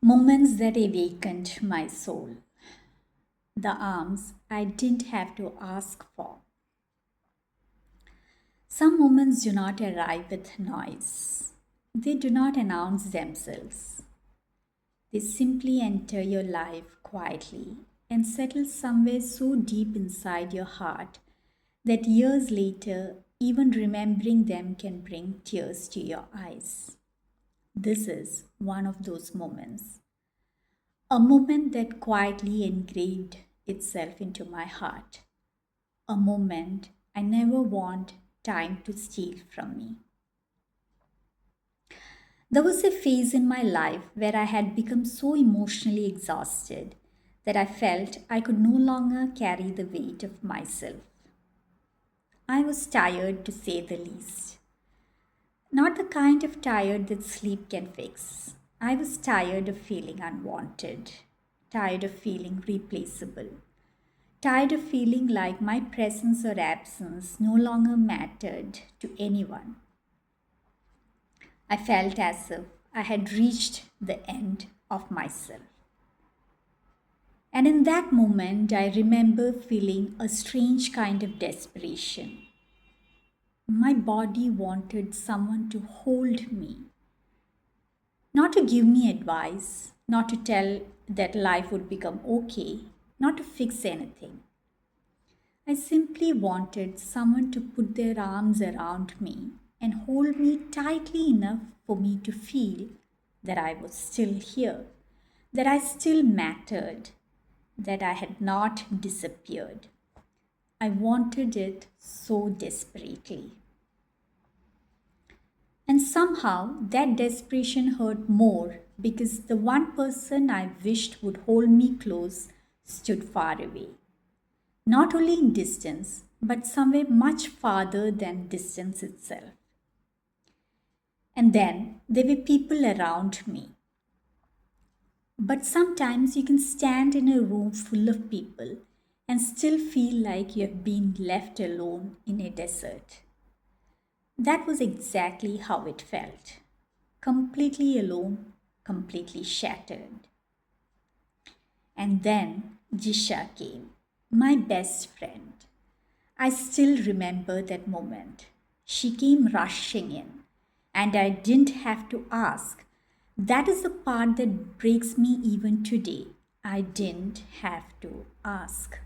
Moments that awakened my soul. The arms I didn't have to ask for. Some moments do not arrive with noise. They do not announce themselves. They simply enter your life quietly and settle somewhere so deep inside your heart that years later, even remembering them can bring tears to your eyes. This is one of those moments. A moment that quietly engraved itself into my heart. A moment I never want time to steal from me. There was a phase in my life where I had become so emotionally exhausted that I felt I could no longer carry the weight of myself. I was tired to say the least. Not the kind of tired that sleep can fix. I was tired of feeling unwanted, tired of feeling replaceable, tired of feeling like my presence or absence no longer mattered to anyone. I felt as if I had reached the end of myself. And in that moment, I remember feeling a strange kind of desperation. My body wanted someone to hold me, not to give me advice, not to tell that life would become okay, not to fix anything. I simply wanted someone to put their arms around me and hold me tightly enough for me to feel that I was still here, that I still mattered, that I had not disappeared. I wanted it so desperately. And somehow that desperation hurt more because the one person I wished would hold me close stood far away. Not only in distance, but somewhere much farther than distance itself. And then there were people around me. But sometimes you can stand in a room full of people and still feel like you have been left alone in a desert. That was exactly how it felt. Completely alone, completely shattered. And then Jisha came, my best friend. I still remember that moment. She came rushing in, and I didn't have to ask. That is the part that breaks me even today. I didn't have to ask.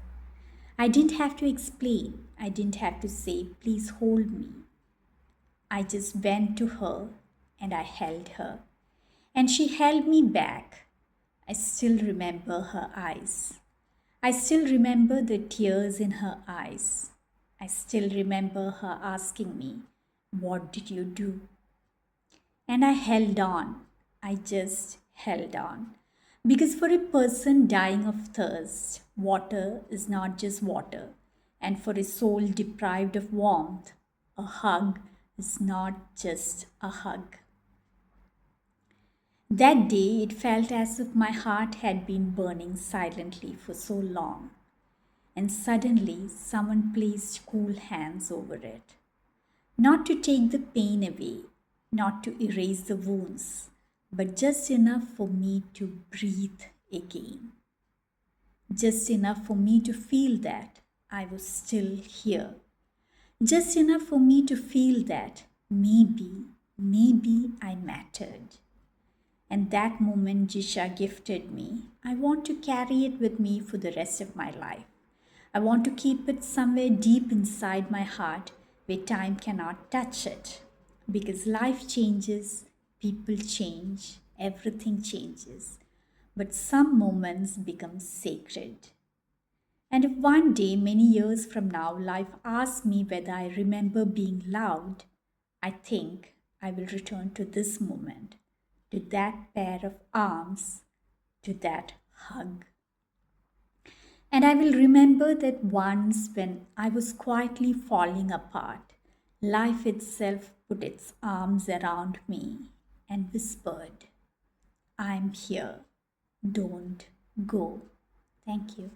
I didn't have to explain. I didn't have to say, please hold me. I just went to her and I held her. And she held me back. I still remember her eyes. I still remember the tears in her eyes. I still remember her asking me, what did you do? And I held on. I just held on. Because for a person dying of thirst, water is not just water. And for a soul deprived of warmth, a hug is not just a hug. That day, it felt as if my heart had been burning silently for so long, and suddenly someone placed cool hands over it. Not to take the pain away, not to erase the wounds, but just enough for me to breathe again. Just enough for me to feel that I was still here. Just enough for me to feel that maybe I mattered. And that moment Jisha gifted me, I want to carry it with me for the rest of my life. I want to keep it somewhere deep inside my heart where time cannot touch it. Because life changes, people change, everything changes. But some moments become sacred. And if one day, many years from now, life asks me whether I remember being loved, I think I will return to this moment, to that pair of arms, to that hug. And I will remember that once when I was quietly falling apart, life itself put its arms around me and whispered, I'm here. Don't go. Thank you.